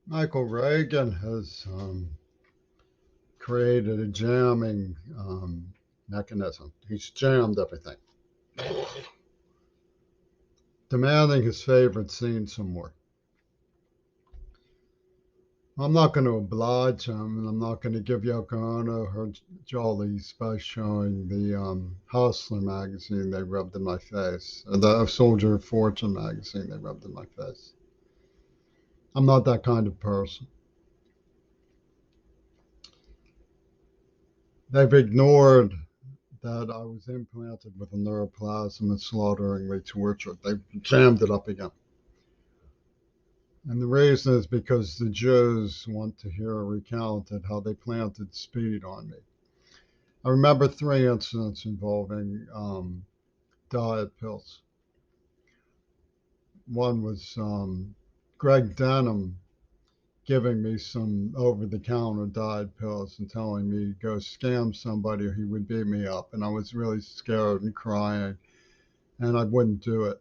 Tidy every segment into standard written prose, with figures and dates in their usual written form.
Michael Reagan has created a jamming mechanism. He's jammed everything, demanding his favorite scene some more. I'm not going to oblige him, and I'm not going to give Yoko Ono her jollies by showing the Hustler magazine they rubbed in my face, or the Soldier of Fortune magazine they rubbed in my face. I'm not that kind of person. They've ignored that I was implanted with a neuroplasm and slaughteringly tortured. They jammed it up again. And the reason is because the Jews want to hear recounted how they planted speed on me. I remember three incidents involving diet pills. One was Greg Denham giving me some over the counter diet pills and telling me to go scam somebody or he would beat me up. And I was really scared and crying, and I wouldn't do it.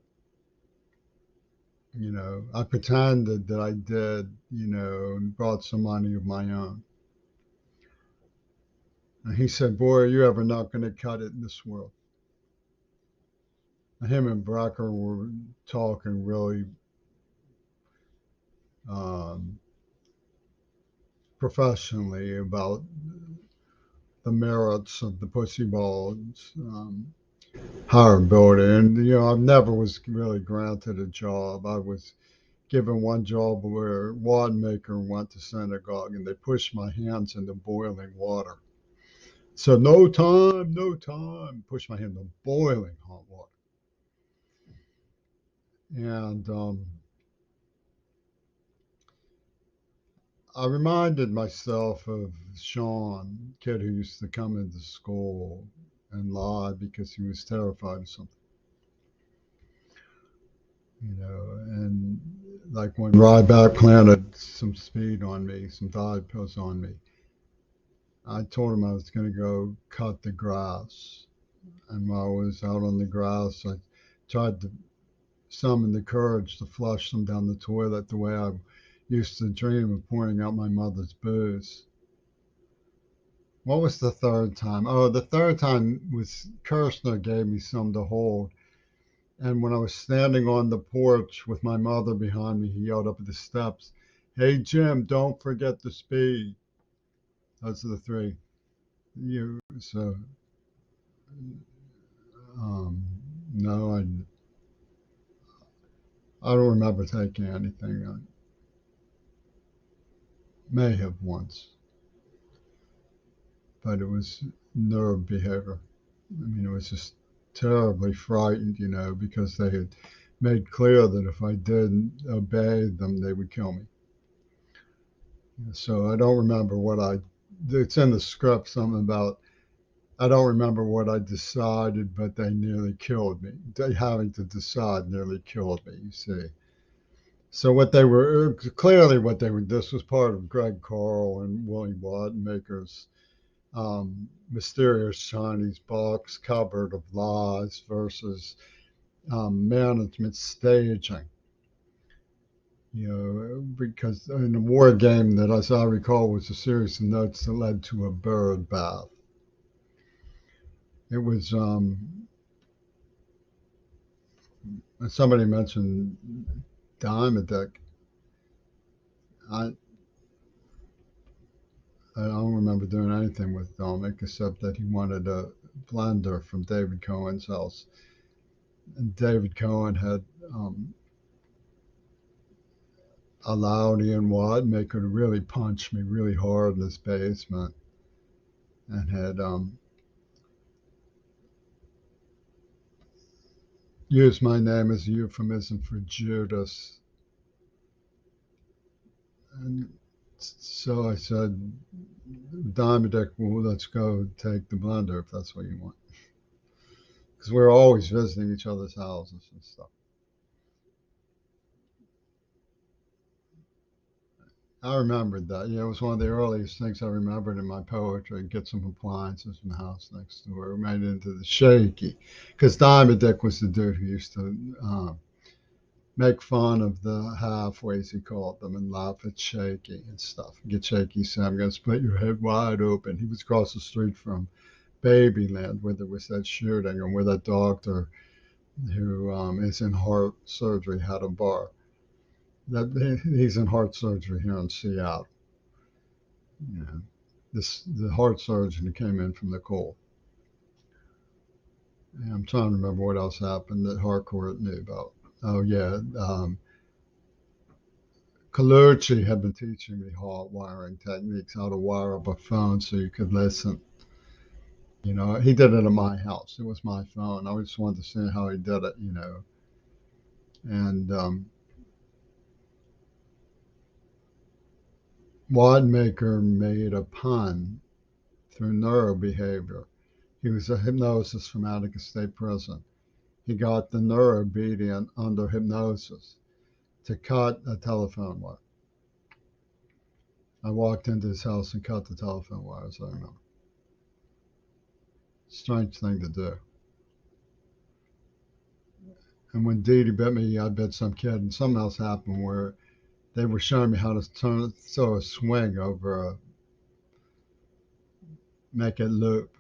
I pretended that I did, and brought some money of my own. And he said, "Boy, are you ever not going to cut it in this world?" And him and Wrecker were talking really um, professionally about the merits of the pussy ball's hireability. And, I never was really granted a job. I was given one job where Wadmaker went to synagogue and they pushed my hands into boiling water. So no time, no time. Push my hand in boiling hot water. And I reminded myself of Sean, kid who used to come into school and lie because he was terrified of something. And like when Ryback planted some speed on me, some diet pills on me, I told him I was going to go cut the grass. And while I was out on the grass, I tried to summon the courage to flush them down the toilet the way I used to dream of pouring out my mother's booze. What was the third time? Oh, the third time was Kirshner gave me some to hold. And when I was standing on the porch with my mother behind me, he yelled up the steps, "Hey, Jim, don't forget the speed." Those are the three. So, um, no, I don't remember taking anything. I may have once, but it was nerve behavior. I mean, it was just terribly frightened, because they had made clear that if I didn't obey them, they would kill me. So I don't remember it's in the script, something about, I don't remember what I decided, but they nearly killed me. Having to decide nearly killed me, you see. So this was part of Greg Carl and Willie Wattenmaker's mysterious Chinese box cupboard of lies versus management staging. Because in a war game that, as I recall, was a series of notes that led to a bird bath. It was somebody mentioned Diamondec. I I don't remember doing anything with Dominic except that he wanted a blender from David Cohen's house, and David Cohen had allowed Ian Wadmaker to really punch me really hard in his basement, and had used my name as a euphemism for Judas. And so I said, Diamondec, well, let's go take the blender if that's what you want. Because we were always visiting each other's houses and stuff. I remembered that. Yeah, it was one of the earliest things I remembered in my poetry. Get some appliances from the house next door. We made it into the shaky. Because Diamond Dick was the dude who used to make fun of the halfways, he called them, and laugh at Shaky and stuff. Get Shaky, say, I'm going to split your head wide open. He was across the street from Babyland where there was that shooting and where that doctor who is in heart surgery had a bar. He's in heart surgery here in Seattle. You know, the heart surgeon who came in from the cold. And I'm trying to remember what else happened that Harcourt knew about. Oh yeah, Colucci had been teaching me hot wiring techniques, how to wire up a phone so you could listen. You know, he did it at my house. It was my phone. I just wanted to see how he did it. You know, and Wadmaker made a pun through neurobehavior. He was a hypnosis from Attica State Prison. He got the neuroobedient under hypnosis to cut a telephone wire. I walked into his house and cut the telephone wires, I remember. Strange thing to do. And when Dee Dee bit me, I bit some kid, and something else happened where they were showing me how to throw a swing over make it loop.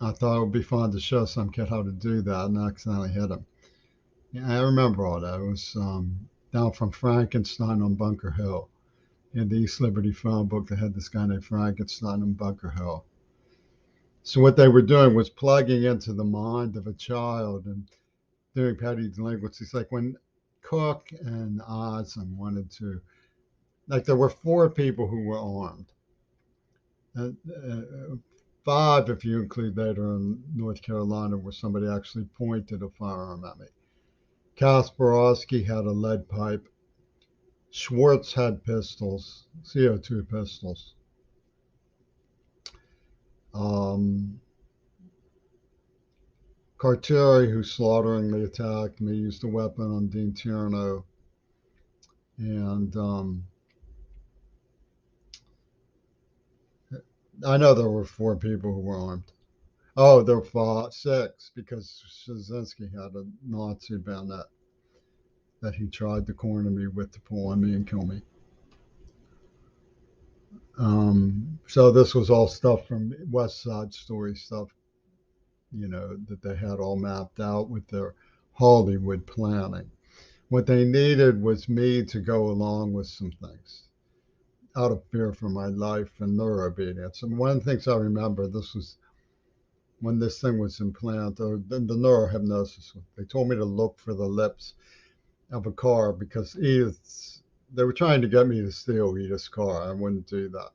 I thought it would be fun to show some kid how to do that, and I accidentally hit him. Yeah, I remember all that. It was down from Frankenstein on Bunker Hill. In the East Liberty phone book, they had this guy named Frankenstein on Bunker Hill. So what they were doing was plugging into the mind of a child and doing petty delinquencies. Like when Cook and Ozen wanted to, like there were 4 people who were armed. And, 5 if you include later in North Carolina where somebody actually pointed a firearm at me. Kasparowski had a lead pipe. Schwartz had pistols, CO2 pistols. Cartieri, who slaughteringly attacked me, used a weapon on Dean Tierno. And I know there were 4 people who were armed. Oh, there were 6 because Szynski had a Nazi bayonet that he tried to corner me with to pull on me and kill me. So this was all stuff from West Side Story stuff, you know, that they had all mapped out with their Hollywood planning. What they needed was me to go along with some things out of fear for my life and neuroobedience. And one of the things I remember, this was when this thing was implanted, or the neurohypnosis, they told me to look for the lips of a car because they were trying to get me to steal Edith's car. I wouldn't do that.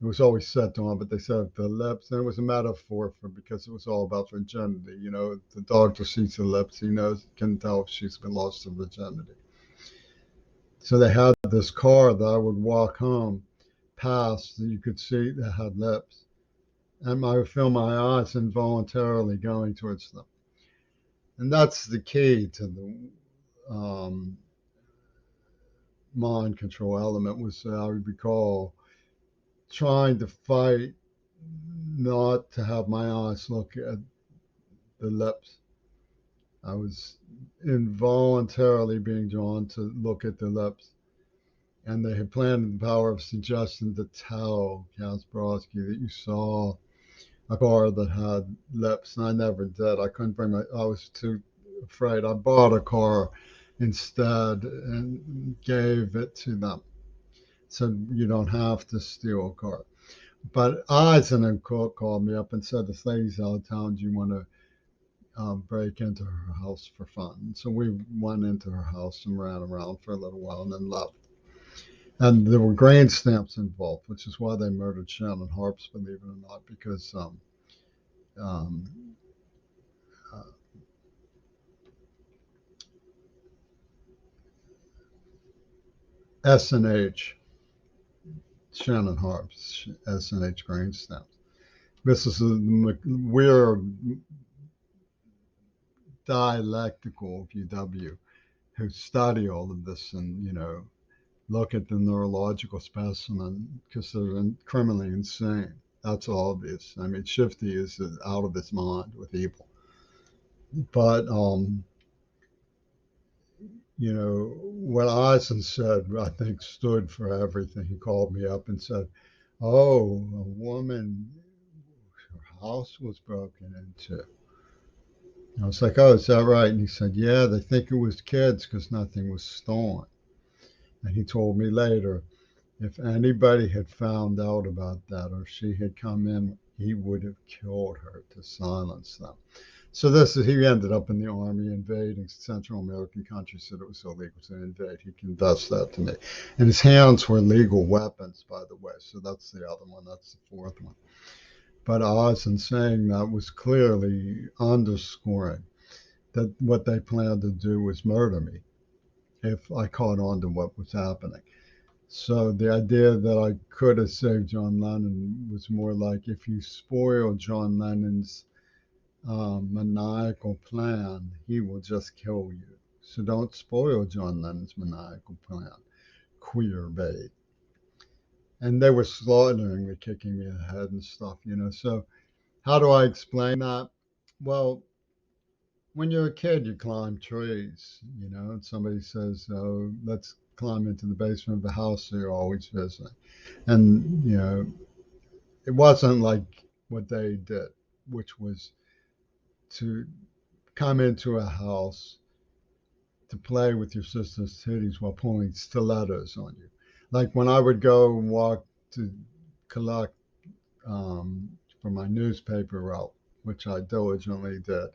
It was always set on, but they said the lips, and it was a metaphor for because it was all about virginity. You know, the dog just sees the lips, he can tell if she's been lost to virginity. So they had this car that I would walk home past that you could see that had lips. And I would feel my eyes involuntarily going towards them. And that's the key to the mind control element was I would recall trying to fight not to have my eyes look at the lips. I was involuntarily being drawn to look at the lips. And they had planted the power of suggestion to tell Kasparowski that you saw a car that had lips, and I never did. I couldn't I was too afraid. I bought a car instead and gave it to them. So you don't have to steal a car. But Eisen and Cook called me up and said, this lady's out of town. Do you want to break into her house for fun? And so we went into her house and ran around for a little while and then left. And there were grain stamps involved, which is why they murdered Shannon Harps, believe it or not, because um, S&H, Shannon Harps, S&H grain stamps. This is a weird dialectical VW who study all of this and, you know, look at the neurological specimen because they're criminally insane. That's obvious. I mean, Shifty is out of his mind with evil. But You know, what Eisen said, I think, stood for everything. He called me up and said, "Oh, a woman, her house was broken into." I was like, "Oh, is that right?" And he said, "Yeah, they think it was kids because nothing was stolen." And he told me later, if anybody had found out about that or she had come in, he would have killed her to silence them. So this is, he ended up in the army invading Central American countries that it was illegal to invade. He confessed that to me. And his hands were legal weapons, by the way. So that's the other one. That's the fourth one. But Oz, in saying that, was clearly underscoring that what they planned to do was murder me if I caught on to what was happening. So the idea that I could have saved John Lennon was more like, if you spoil John Lennon's maniacal plan, he will just kill you. So don't spoil John Lennon's maniacal plan. Queerbait. And they were slaughtering me, kicking me in the head and stuff, you know. So how do I explain that? Well, when you're a kid, you climb trees, you know, and somebody says, "Oh, let's climb into the basement of the house that you're always visiting." And, you know, it wasn't like what they did, which was to come into a house to play with your sister's titties while pulling stilettos on you. Like when I would go and walk to collect for my newspaper route, which I diligently did,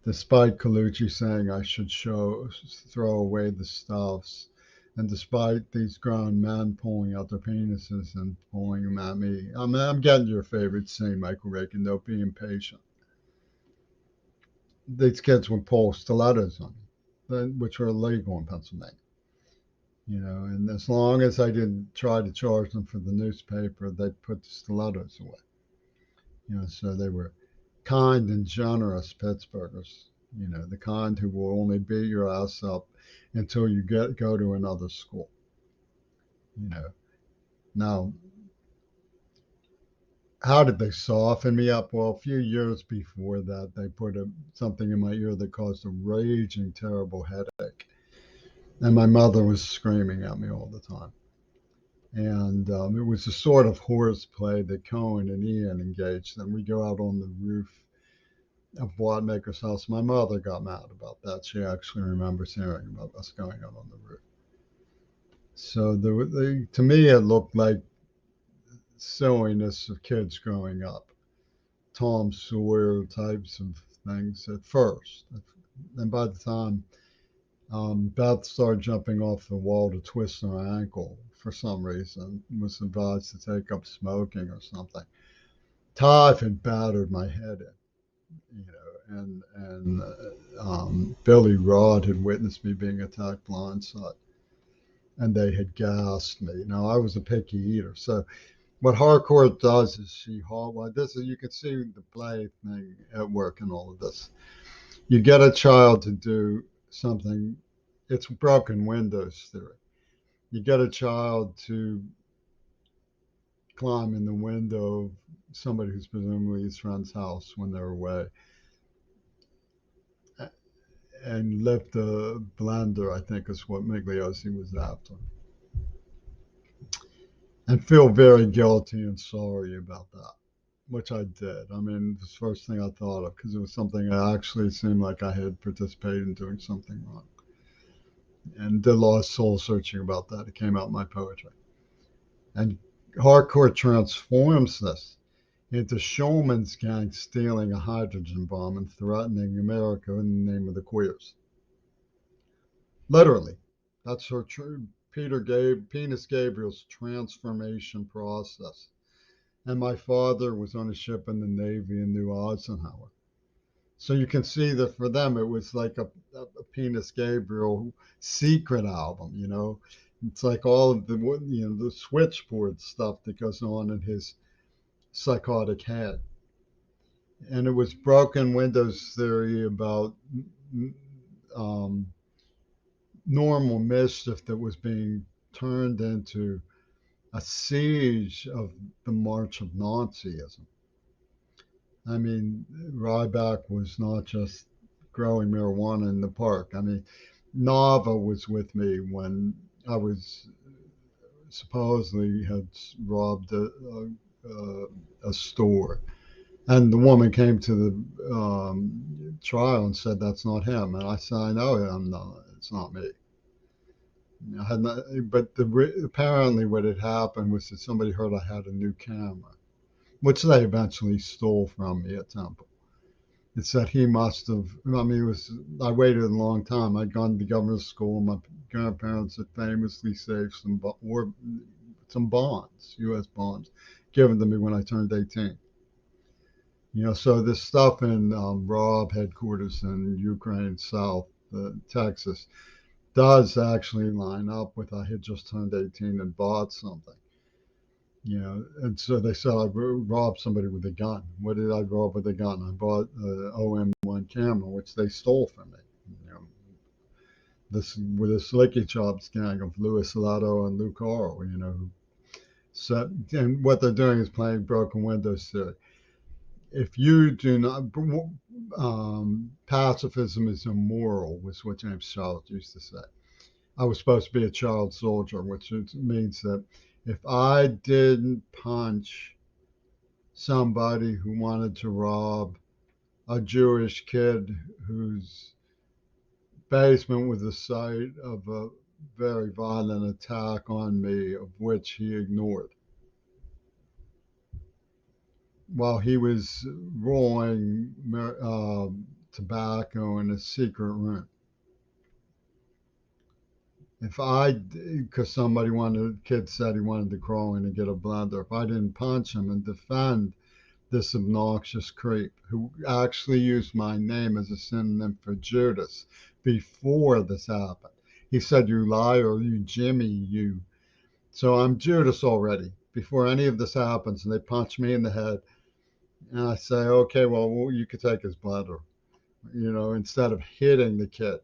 despite Colucci saying I should throw away the stuffs, and despite these grown men pulling out their penises and pulling them at me. I'm getting your favorite scene, Michael Reagan. Don't be impatient. These kids would pull stilettos on me, which were illegal in Pennsylvania. You know, and as long as I didn't try to charge them for the newspaper, they'd put the stilettos away. You know, so they were kind and generous Pittsburghers. You know, the kind who will only beat your ass up until you go to another school. You know, now how did they soften me up? Well, a few years before that, they put something in my ear that caused a raging, terrible headache, and my mother was screaming at me all the time. And it was a sort of horseplay that Cohen and Ian engaged in. We go out on the roof of Watmaker's house. My mother got mad about that. She actually remembers hearing about us going out on the roof. So to me, it looked like silliness of kids growing up, Tom Sawyer types of things at first. And by the time Beth started jumping off the wall to twist her ankle for some reason, was advised to take up smoking or something. Todd had battered my head in, you know, and Billy Rod had witnessed me being attacked blindside, and they had gassed me. Now I was a picky eater, so what hardcore does is well, this is, you can see the play thing at work in all of this. You get a child to do something. It's broken windows theory. You get a child to climb in the window of somebody who's presumably his friend's house when they're away and lift a blender, I think is what Migliosi was after, and feel very guilty and sorry about that, which I did. I mean, it was the first thing I thought of because it was something that actually seemed like I had participated in doing something wrong. And did a lot of soul searching about that. It came out in my poetry. And hardcore transforms this into Schulman's gang stealing a hydrogen bomb and threatening America in the name of the queers. Literally. That's her true Penis Gabriel's transformation process. And my father was on a ship in the Navy and knew Eisenhower. So you can see that for them it was like a Penis Gabriel secret album, you know. It's like all of the, you know, the switchboard stuff that goes on in his psychotic head. And it was broken windows theory about um, normal mischief that was being turned into a siege of the march of Nazism. I mean, Ryback was not just growing marijuana in the park. I mean, Nava was with me when I was supposedly had robbed a store. And the woman came to the trial and said, "That's not him." And I said, "I know him. No, it's not me." I had not, but apparently what had happened was that somebody heard I had a new camera, which they eventually stole from me at Temple. It said he must have. I mean, it was. I waited a long time. I'd gone to governor's school. My grandparents had famously saved some bonds, U.S. bonds, given to me when I turned 18. So this stuff in Rob headquarters in Ukraine, South Texas, does actually line up with I had just turned 18 and bought something. And so they said I robbed somebody with a gun. What did I rob with a gun? I bought the OM1 camera, which they stole from me. You know, this with a Slicky Chops gang of Louis Salato and Lou Carl. So and what they're doing is playing broken windows theory. If you do not, pacifism is immoral, was what James Charles used to say. I was supposed to be a child soldier, which means that if I didn't punch somebody who wanted to rob a Jewish kid whose basement was the site of a very violent attack on me, of which he ignored, while he was rolling tobacco in a secret room. Because somebody kid said he wanted to crawl in and get a blender, if I didn't punch him and defend this obnoxious creep who actually used my name as a synonym for Judas before this happened. He said, "You liar, you Jimmy, you." So I'm Judas already before any of this happens, and they punch me in the head, and I say, "Okay, well, you could take his blender," instead of hitting the kid.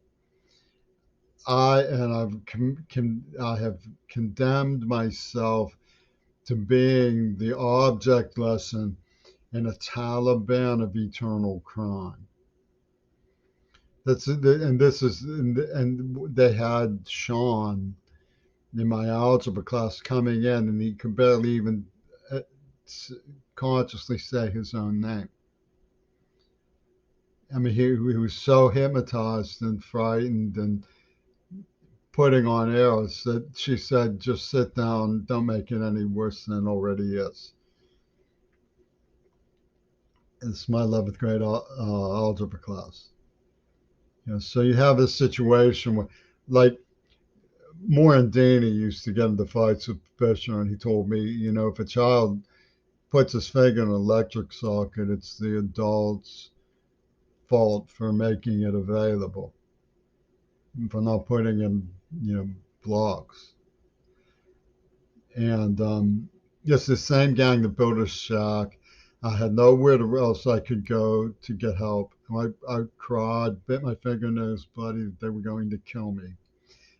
I have condemned myself to being the object lesson in a Taliban of eternal crime. And they had Sean in my algebra class coming in, and he could barely even uh, consciously say his own name. I mean, he was so hypnotized and frightened and putting on airs that she said, "Just sit down, don't make it any worse than it already is." It's my 11th grade algebra class. So you have this situation where, like, Morandini used to get into fights with Fisher, and he told me, if a child puts his finger in an electric socket, it's the adult's fault for making it available, for not putting in, blocks. And it's the same gang that built a shack. I had nowhere else I could go to get help. I cried, bit my fingernails bloody that they were going to kill me.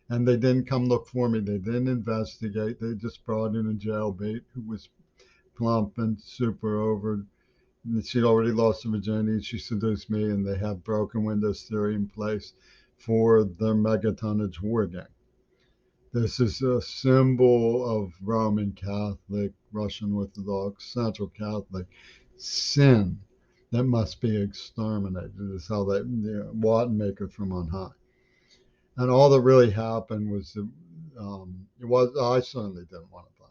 And they didn't come look for me. They didn't investigate. They just brought in a jailbait who was plump and super over. And she'd already lost her virginity. She seduced me, and they have broken windows theory in place for their megatonnage war gang. This is a symbol of Roman Catholic, Russian Orthodox, Central Catholic sin that must be exterminated. Is how they, Wattenmaker from on high. And all that really happened was that I certainly didn't want to play.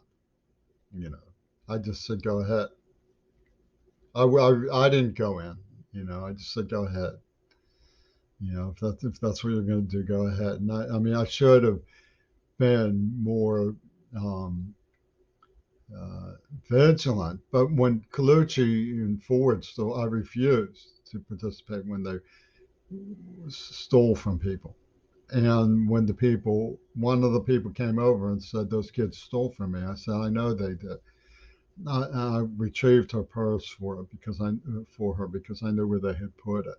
I just said go ahead. I didn't go in. I just said go ahead. If that's what you're going to do, go ahead. And I mean, I should have been more um, uh, vigilant. But when Colucci and Ford stole, I refused to participate when they stole from people. And when one of the people came over and said those kids stole from me, I said I know they did. I retrieved her purse for her because I knew where they had put it.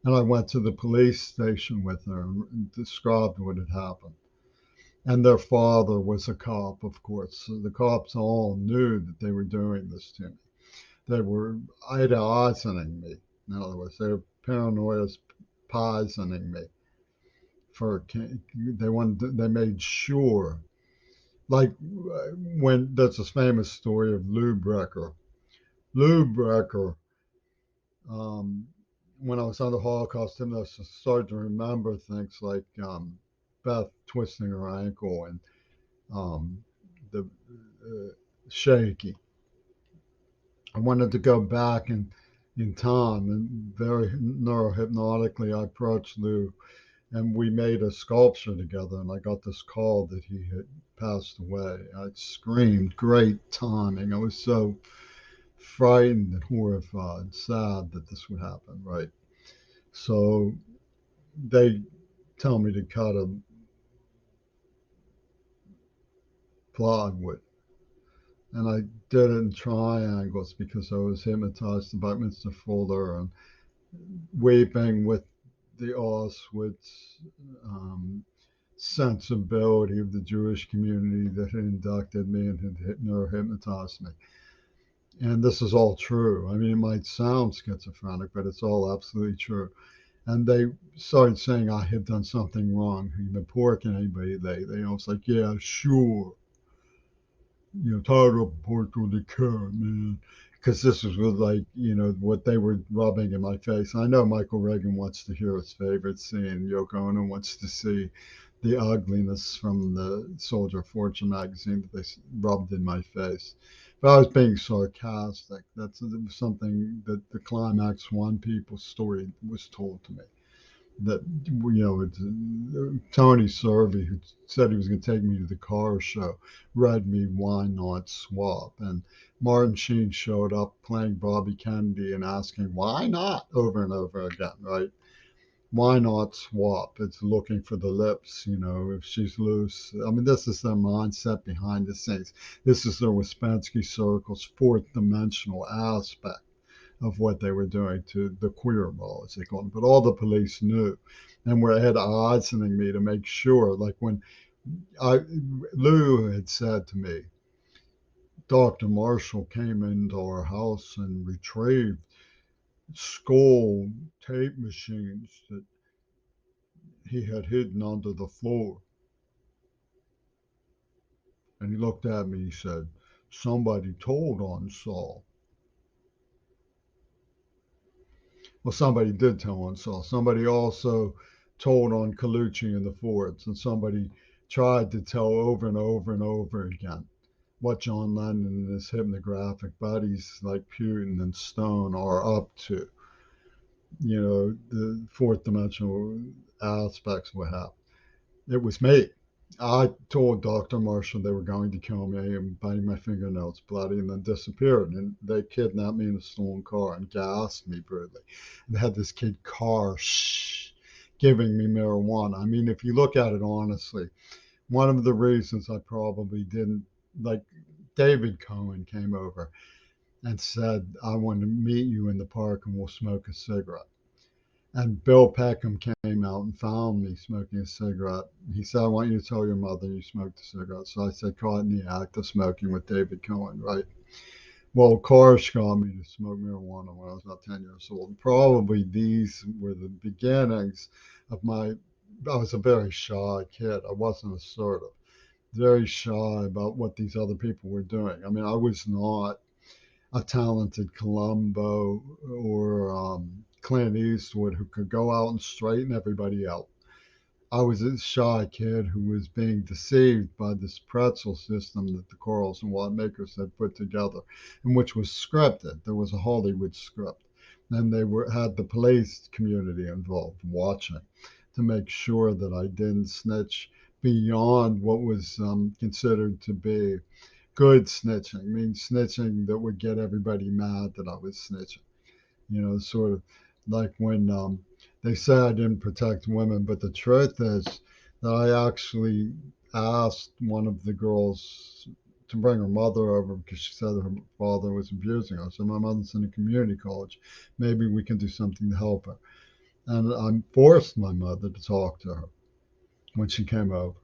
And I went to the police station with her and described what had happened. And their father was a cop, of course. So the cops all knew that they were doing this to me. They were idealizing me. In other words, they were paranoia poisoning me they made sure, like when that's a famous story of Lube Wrecker. Lube Wrecker, um, when I was on the Holocaust hymnist, I started to remember things like Beth twisting her ankle and um, the shaky. I wanted to go back in time, and very neurohypnotically, I approached Lou, and we made a sculpture together. And I got this call that he had passed away. I screamed, great timing. I was so frightened and horrified, sad that this would happen, right? So they tell me to cut a plywood. And I did it in triangles because I was hypnotized by Mr. Fuller and weeping with the Auschwitz sensibility of the Jewish community that had inducted me and had neurohypnotized me. And this is all true. I mean, it might sound schizophrenic, but it's all absolutely true. And they started saying I had done something wrong. You've been porking anybody. They was like, yeah, sure. Tired of Porto de Care, man. Because this was with, like, what they were rubbing in my face. I know Michael Reagan wants to hear his favorite scene. Yoko Ono wants to see the ugliness from the Soldier of Fortune magazine that they rubbed in my face. But I was being sarcastic. That's something that the Climax One people's story was told to me that it's Tony Servey, who said he was going to take me to the car show, read me "Why Not Swap," and Martin Sheen showed up playing Bobby Kennedy and asking "Why not?" over and over again, right? Why not swap? It's looking for the lips, if she's loose. I mean, this is their mindset behind the scenes. This is their Ouspensky Circle's fourth dimensional aspect of what they were doing to the queer ball, as they call it. But all the police knew and were at odds with me to make sure. Like when Lou had said to me, Dr. Marshall came into our house and retrieved skull tape machines that he had hidden under the floor. And he looked at me, he said, somebody told on Saul. Well, somebody did tell on Saul. Somebody also told on Colucci and the Fords, and somebody tried to tell over and over and over again what John Lennon and his hypnographic buddies like Putin and Stone are up to. The fourth dimensional aspects of what happened. It was me. I told Dr. Marshall they were going to kill me and biting my fingernails bloody and then disappeared. And they kidnapped me in a stolen car and gassed me brutally. And they had this kid giving me marijuana. I mean, if you look at it honestly, one of the reasons I probably didn't, like, David Cohen came over and said, I want to meet you in the park and we'll smoke a cigarette. And Bill Peckham came out and found me smoking a cigarette. He said, I want you to tell your mother you smoked a cigarette. So I said, caught in the act of smoking with David Cohen, right? Well, Karsh got me to smoke marijuana when I was about 10 years old. Probably these were the beginnings of I was a very shy kid. I wasn't assertive, very shy about what these other people were doing. I mean, I was not a talented Columbo or Clint Eastwood who could go out and straighten everybody out. I was a shy kid who was being deceived by this pretzel system that the Corals and Watt-makers had put together, and which was scripted. There was a Hollywood script. And they had the police community involved watching to make sure that I didn't snitch beyond what was considered to be good snitching, I mean snitching that would get everybody mad that I was snitching. Sort of like when they say I didn't protect women, but the truth is that I actually asked one of the girls to bring her mother over because she said her father was abusing her. So my mother's in a community college. Maybe we can do something to help her. And I forced my mother to talk to her when she came over.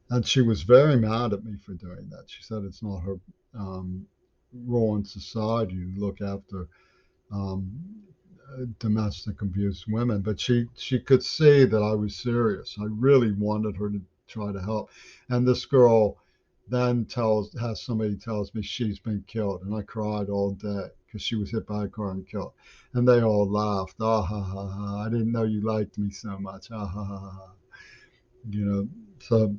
And she was very mad at me for doing that. She said it's not her role in society to look after um, domestic abuse women, but she could see that I was serious. I really wanted her to try to help. And this girl then has somebody tells me she's been killed, and I cried all day because she was hit by a car and killed. And they all laughed. Ah ha ha ha! I didn't know you liked me so much. Ah ha ha ha! You know, so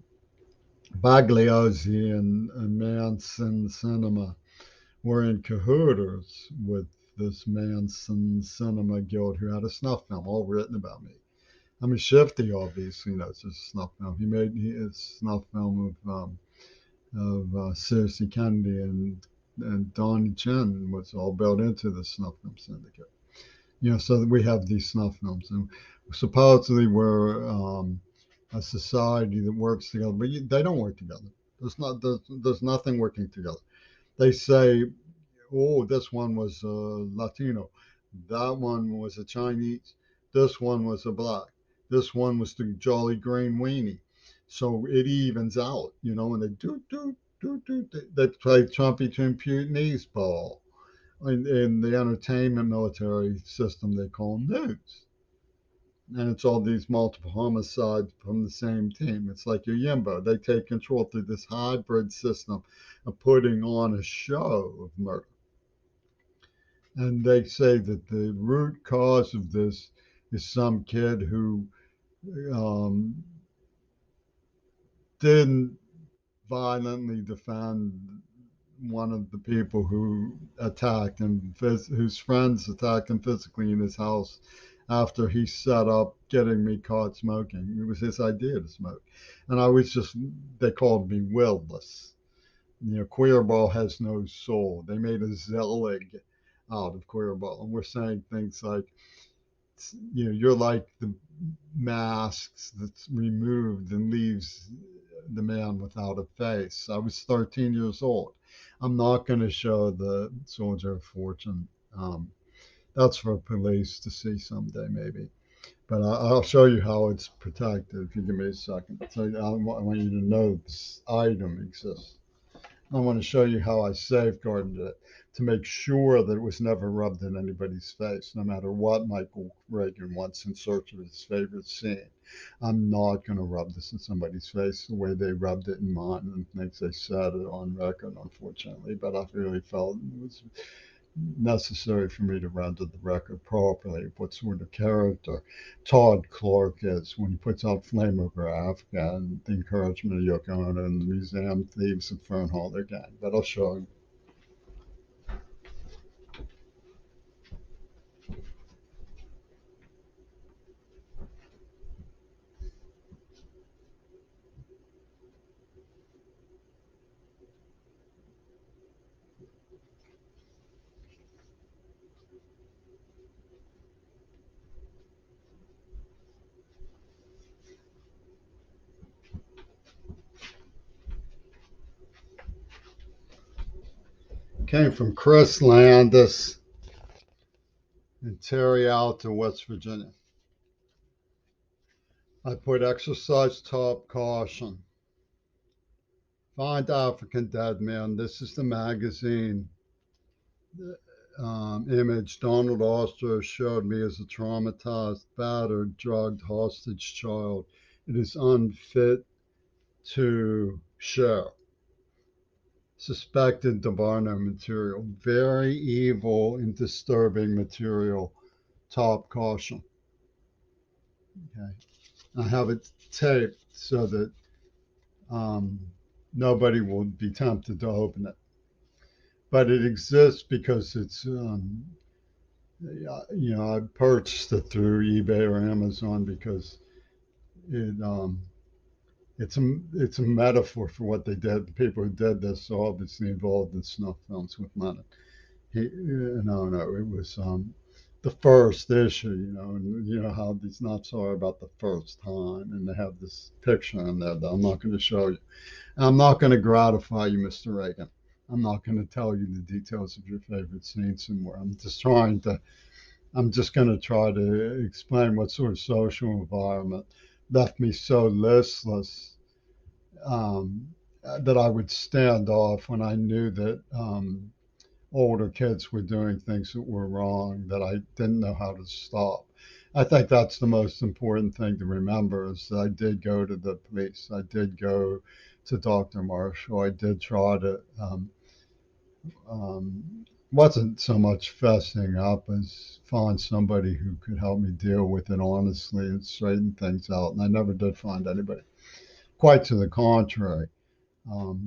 Migliosi and Manson Cinema were in cahoots with this Manson Cinema Guild who had a snuff film all written about me. I mean, Shifty obviously knows it's a snuff film. He made his snuff film of Cersei Kennedy and Donnie Chen was all built into the snuff film syndicate. So we have these snuff films, and supposedly we're a society that works together, but they don't work together. There's nothing working together. They say, oh, this one was a Latino, that one was a Chinese, this one was a black, this one was the Jolly Green Weenie. So it evens out, and they they play Trumpy to Putinese ball. In the entertainment military system, they call them nudes. And it's all these multiple homicides from the same team. It's like your Yimbo. They take control through this hybrid system of putting on a show of murder. And they say that the root cause of this is some kid who um, didn't violently defend one of the people who attacked him, whose friends attacked him physically in his house after he set up getting me caught smoking. It was his idea to smoke. And they called me willless. Queerball has no soul. They made a Zelig out of Queerball. And we're saying things like, you're like the masks that's removed and leaves the man without a face. I was 13 years old. I'm not going to show the Soldier of Fortune. Um, that's for police to see someday, maybe. But I'll show you how it's protected if you give me a second. So I want you to know this item exists. I want to show you how I safeguarded it to make sure that it was never rubbed in anybody's face, no matter what Michael Reagan wants in search of his favorite scene. I'm not going to rub this in somebody's face the way they rubbed it in mine and things they said it on record, unfortunately. But I really felt it was necessary for me to render the record properly, what sort of character Todd Clark is when he puts out Flamograph and the encouragement of Yoko Ono and the Museum Thieves of Fernhalder Gang. But I'll show you. Came from Chris Landis and Terry Alta, West Virginia. I put exercise top caution. Find African dead man. This is the magazine image Donald Ostro showed me as a traumatized, battered, drugged hostage child. It is unfit to share. Suspected DeBarno material. Very evil and disturbing material. Top caution. Okay. I have it taped so that nobody will be tempted to open it. But it exists because it's I purchased it through eBay or Amazon because it's a metaphor for what they did. The people who did this are obviously involved in snuff films with money. No, it was the first issue, and you know how these nuts are about the first time, and they have this picture in there that I'm not going to show you. And I'm not going to gratify you, Mr. Reagan. I'm not going to tell you the details of your favorite scenes and more. I'm just going to try to explain what sort of social environment left me so listless that I would stand off when I knew that older kids were doing things that were wrong that I didn't know how to stop. I think that's the most important thing to remember is that I did go to the police. I did go to Dr. Marshall. I did try to, wasn't so much fessing up as find somebody who could help me deal with it honestly and straighten things out. And I never did find anybody. Quite to the contrary,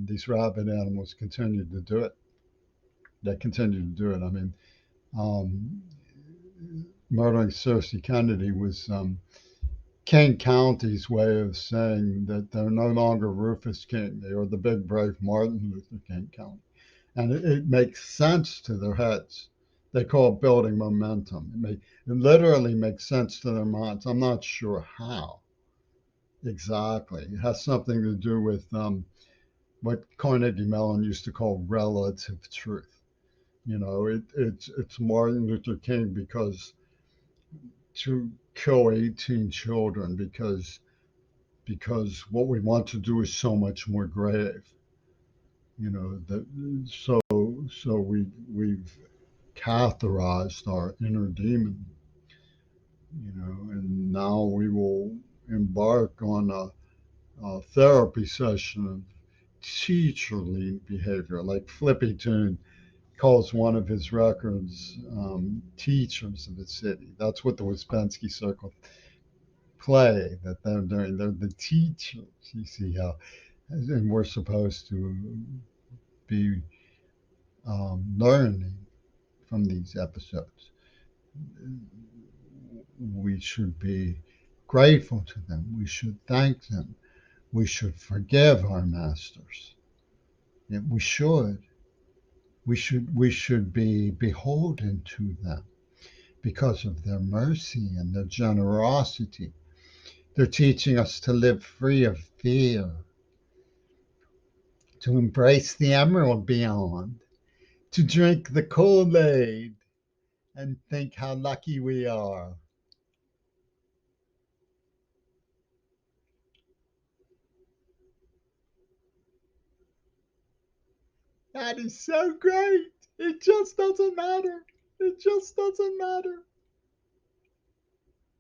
these rabid animals continued to do it. They continued to do it. I mean, um, murdering Cersei Kennedy was King County's way of saying that they're no longer Rufus King. They are the big, brave Martin Luther King County. And it makes sense to their heads. They call it building momentum. It literally makes sense to their minds. I'm not sure how exactly. It has something to do with what Carnegie Mellon used to call relative truth. You know, it's Martin Luther King because to kill 18 children because what we want to do is so much more grave. You know that so we've catheterized our inner demon. You know, and now we will embark on a therapy session of teacherly behavior, like Flippy Tune calls one of his records teachers of the city. That's what the Ouspensky Circle play that they're doing. They're the teachers. You see how, and we're supposed to be learning from these episodes. We should be grateful to them. We should thank them. We should forgive our masters. Yeah, we should. We should be beholden to them because of their mercy and their generosity. They're teaching us to live free of fear, to embrace the emerald beyond, to drink the Kool-Aid and think how lucky we are. That is so great. It just doesn't matter. It just doesn't matter.